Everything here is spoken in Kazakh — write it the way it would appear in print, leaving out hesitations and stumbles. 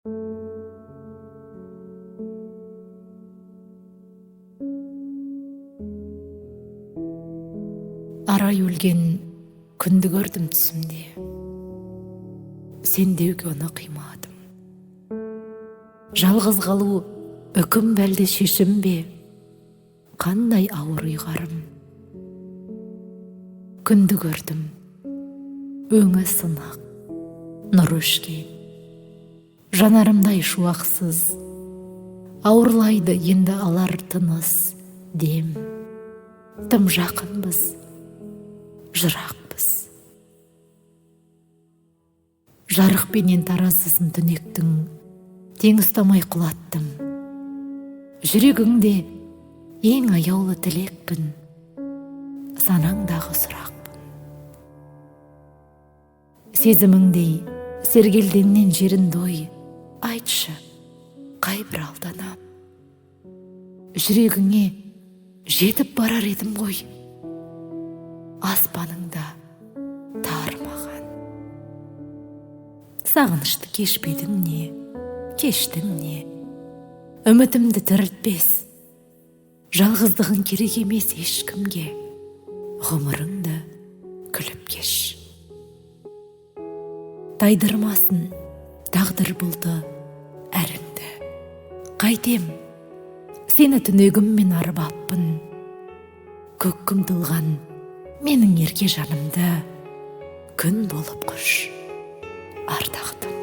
Арай өлген күнді көрдім түсімде. Сен деуге оны қимадым. Жалғыз қалу үкім бәлде шешім бе? Қандай ауыр ұйғарым. Күнді көрдім, өңі сынақ, нұр өшкен. Жанарымдай шуақсыз, ауырлайды енді алар тыныс дем. Тым жақынбыз, жырақпыз. Жарық пенен таразысын түнектің, тең ұстамай құлаттым. Жүрегіңде ең аяулы тілекпін, санаңдағы сұрақпын. Сезіміңдей сергелденнен жерінді ой, айтшы, қай бір алданам. Жүрегіңе жетіп барар едім ғой, аспаныңда тар маған. Сағынышты кешпедің не, кештің не, үмітімді тірілтпес. Жалғыздығын керек емес ешкімге, ғұмырыңды күліп кеш. Тайдырмасын тағдыр бұлды әріңді. Қайтем, сені түнегіммен арбаппын. Көккім тұлған менің ерке жанымды күн болып құш ардақтым.